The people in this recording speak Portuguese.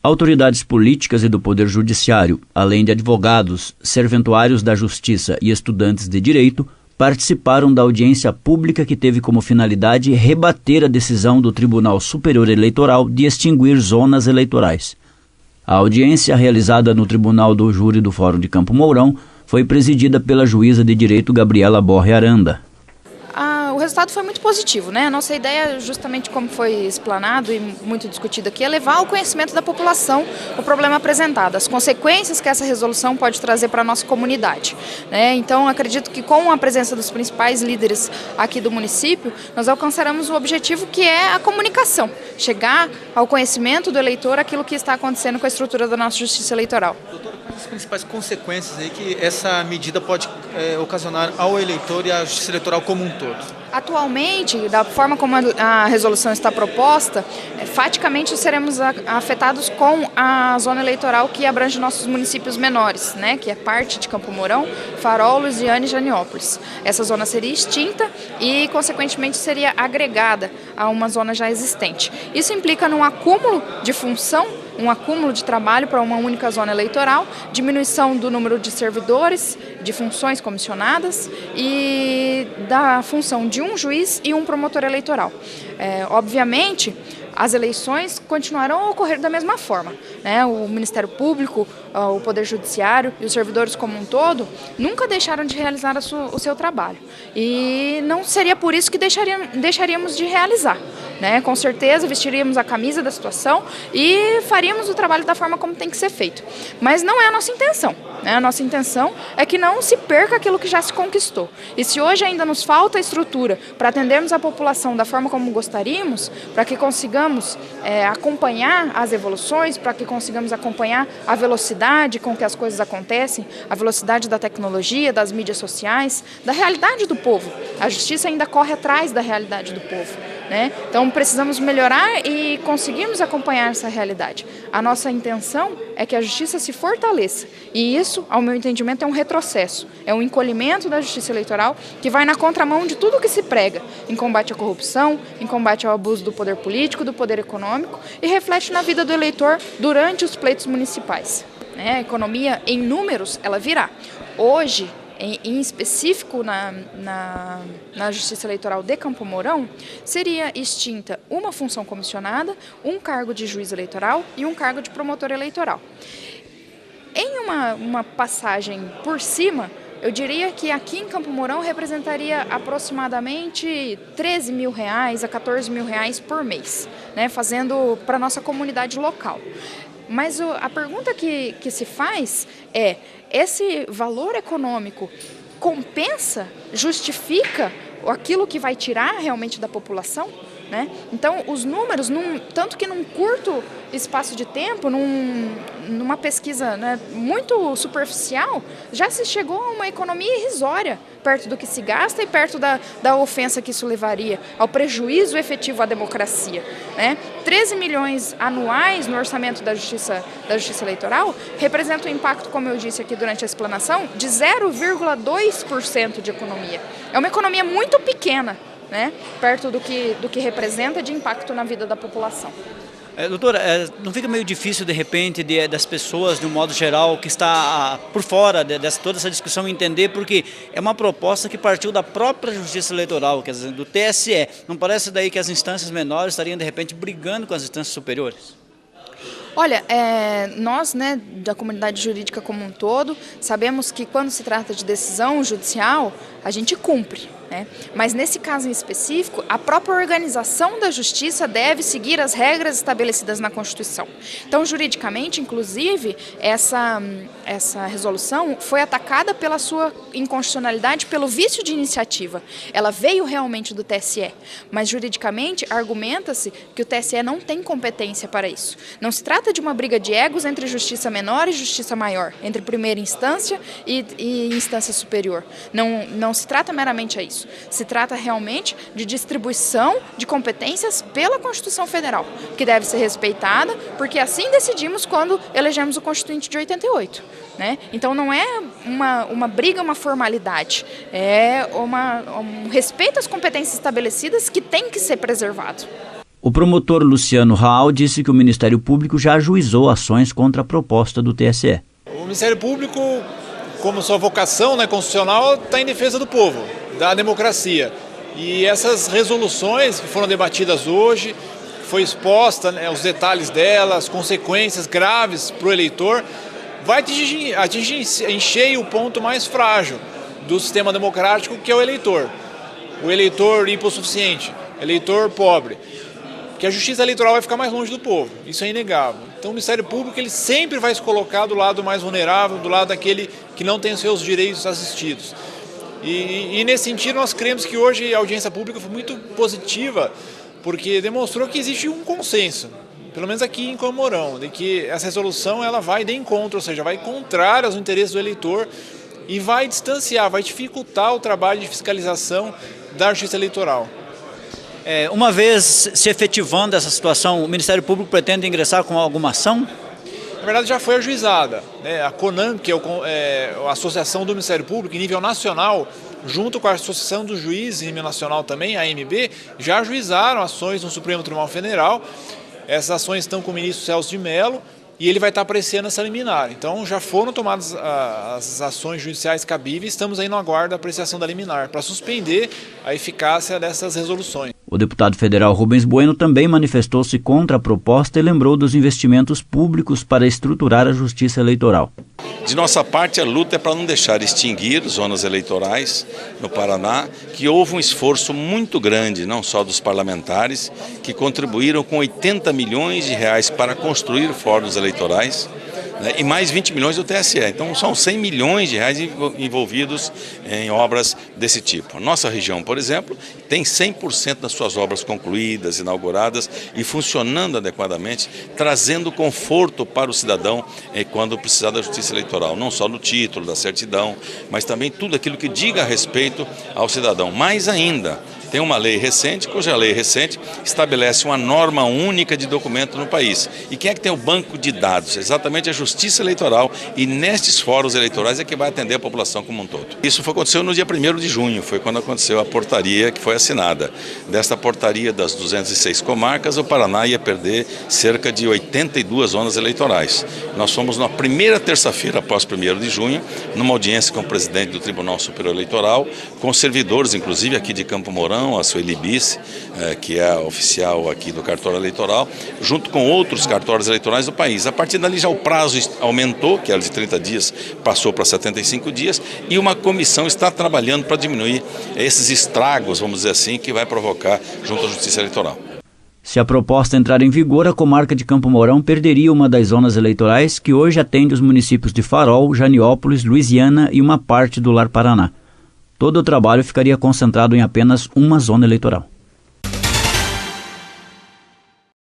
Autoridades políticas e do Poder Judiciário, além de advogados, serventuários da Justiça e estudantes de Direito, participaram da audiência pública que teve como finalidade rebater a decisão do Tribunal Superior Eleitoral de extinguir zonas eleitorais. A audiência, realizada no Tribunal do Júri do Fórum de Campo Mourão, foi presidida pela juíza de Direito Gabriela Borre Aranda. O resultado foi muito positivo, né? A nossa ideia, justamente como foi explanado e muito discutido aqui, é levar ao conhecimento da população o problema apresentado, as consequências que essa resolução pode trazer para a nossa comunidade, né? Então, acredito que com a presença dos principais líderes aqui do município, nós alcançaremos o objetivo que é a comunicação, chegar ao conhecimento do eleitor aquilo que está acontecendo com a estrutura da nossa justiça eleitoral. Doutora, quais as principais consequências aí que essa medida pode ocasionar ao eleitor e à justiça eleitoral como um todo? Atualmente, da forma como a resolução está proposta, faticamente seremos afetados com a zona eleitoral que abrange nossos municípios menores, né, que é parte de Campo Mourão, Farol, Lusiânia e Janiópolis. Essa zona seria extinta e, consequentemente, seria agregada a uma zona já existente. Isso implica num acúmulo de função, um acúmulo de trabalho para uma única zona eleitoral, diminuição do número de servidores, de funções comissionadas e da função de um juiz e um promotor eleitoral. Obviamente, as eleições continuarão a ocorrer da mesma forma, né? O Ministério Público, o Poder Judiciário e os servidores como um todo nunca deixaram de realizar o seu trabalho. E não seria por isso que deixaríamos de realizar, né? Com certeza vestiríamos a camisa da situação e faríamos o trabalho da forma como tem que ser feito. Mas não é a nossa intenção, né? A nossa intenção é que não se perca aquilo que já se conquistou. E se hoje ainda nos falta estrutura para atendermos a população da forma como gostaríamos, para que consigamos acompanhar as evoluções, para que consigamos acompanhar a velocidade com que as coisas acontecem, a velocidade da tecnologia, das mídias sociais, da realidade do povo. A justiça ainda corre atrás da realidade do povo, né? Então precisamos melhorar e conseguirmos acompanhar essa realidade. A nossa intenção é que a justiça se fortaleça e isso, ao meu entendimento, é um retrocesso, é um encolhimento da justiça eleitoral que vai na contramão de tudo que se prega em combate à corrupção, em combate ao abuso do poder político, do poder econômico e reflete na vida do eleitor durante os pleitos municipais, né? A economia, em números, ela virá. Hoje, em específico na Justiça Eleitoral de Campo Mourão, seria extinta uma função comissionada, um cargo de juiz eleitoral e um cargo de promotor eleitoral. Em uma passagem por cima, eu diria que aqui em Campo Mourão representaria aproximadamente R$13 mil a R$14 mil por mês, né, fazendo para a nossa comunidade local. Mas a pergunta que se faz é: esse valor econômico compensa, justifica aquilo que vai tirar realmente da população, né? Então, os números, tanto que num curto espaço de tempo, numa pesquisa, né, muito superficial, já se chegou a uma economia irrisória, perto do que se gasta e perto da ofensa que isso levaria, ao prejuízo efetivo à democracia, né? 13 milhões anuais no orçamento da Justiça Eleitoral representa um impacto, como eu disse aqui durante a explanação, de 0,2% de economia. É uma economia muito pequena, né, perto do que representa de impacto na vida da população. Doutora, não fica meio difícil de repente das pessoas, de um modo geral, que está por fora de toda essa discussão entender, porque é uma proposta que partiu da própria Justiça Eleitoral, quer dizer, do TSE. Não parece daí que as instâncias menores estariam de repente brigando com as instâncias superiores? Olha, nós, né, da comunidade jurídica como um todo, sabemos que quando se trata de decisão judicial, a gente cumpre, né? Mas nesse caso em específico, a própria organização da justiça deve seguir as regras estabelecidas na Constituição. Então, juridicamente, inclusive, essa resolução foi atacada pela sua inconstitucionalidade, pelo vício de iniciativa. Ela veio realmente do TSE, mas juridicamente argumenta-se que o TSE não tem competência para isso. Não se trata de uma briga de egos entre justiça menor e justiça maior, entre primeira instância e instância superior. Não se trata meramente a isso. Se trata realmente de distribuição de competências pela Constituição Federal, que deve ser respeitada, porque assim decidimos quando elegemos o Constituinte de 88. Né? Então não é uma briga, uma formalidade, é um respeito às competências estabelecidas que tem que ser preservado. O promotor Luciano Raal disse que o Ministério Público já ajuizou ações contra a proposta do TSE. O Ministério Público, como sua vocação, né, constitucional, está em defesa do povo, da democracia. E essas resoluções que foram debatidas hoje, foi exposta, né, os detalhes delas, as consequências graves para o eleitor, vai atingir em cheio o ponto mais frágil do sistema democrático, que é o eleitor. O eleitor hipossuficiente, eleitor pobre. Que a justiça eleitoral vai ficar mais longe do povo, isso é inegável. Então o Ministério Público ele sempre vai se colocar do lado mais vulnerável, do lado daquele que não tem os seus direitos assistidos. E nesse sentido nós cremos que hoje a audiência pública foi muito positiva, porque demonstrou que existe um consenso, pelo menos aqui em Campo Mourão, de que essa resolução ela vai de encontro, ou seja, vai contrária aos interesses do eleitor e vai distanciar, vai dificultar o trabalho de fiscalização da justiça eleitoral. Uma vez se efetivando essa situação, o Ministério Público pretende ingressar com alguma ação? Na verdade já foi ajuizada, né? A CONAN, que é a Associação do Ministério Público em nível nacional, junto com a Associação dos Juízes em nível nacional também, a AMB, já ajuizaram ações no Supremo Tribunal Federal. Essas ações estão com o ministro Celso de Mello e ele vai estar apreciando essa liminar. Então já foram tomadas as ações judiciais cabíveis, estamos aí no aguardo da apreciação da liminar, para suspender a eficácia dessas resoluções. O deputado federal Rubens Bueno também manifestou-se contra a proposta e lembrou dos investimentos públicos para estruturar a justiça eleitoral. De nossa parte, a luta é para não deixar extinguir zonas eleitorais no Paraná, que houve um esforço muito grande, não só dos parlamentares, que contribuíram com 80 milhões de reais para construir fóruns eleitorais, né, e mais 20 milhões do TSE. Então são 100 milhões de reais envolvidos em obras desse tipo. A nossa região, por exemplo, tem 100% das suas obras concluídas, inauguradas e funcionando adequadamente, trazendo conforto para o cidadão quando precisar da justiça eleitoral, não só no título, da certidão, mas também tudo aquilo que diga a respeito ao cidadão. Mais ainda, tem uma lei recente, cuja lei recente estabelece uma norma única de documento no país. E quem é que tem o banco de dados? Exatamente a Justiça Eleitoral, e nestes fóruns eleitorais é que vai atender a população como um todo. Isso aconteceu no dia 1º de junho, foi quando aconteceu a portaria que foi assinada. Desta portaria das 206 comarcas, o Paraná ia perder cerca de 82 zonas eleitorais. Nós fomos na primeira terça-feira após 1º de junho, numa audiência com o presidente do Tribunal Superior Eleitoral, com servidores, inclusive aqui de Campo Mourão, a Sueli Bice, que é a oficial aqui do cartório eleitoral, junto com outros cartórios eleitorais do país. A partir dali já o prazo aumentou, que era de 30 dias, passou para 75 dias, e uma comissão está trabalhando para diminuir esses estragos, vamos dizer assim, que vai provocar junto à Justiça Eleitoral. Se a proposta entrar em vigor, a comarca de Campo Mourão perderia uma das zonas eleitorais que hoje atende os municípios de Farol, Janiópolis, Luisiana e uma parte do Lar Paraná. Todo o trabalho ficaria concentrado em apenas uma zona eleitoral.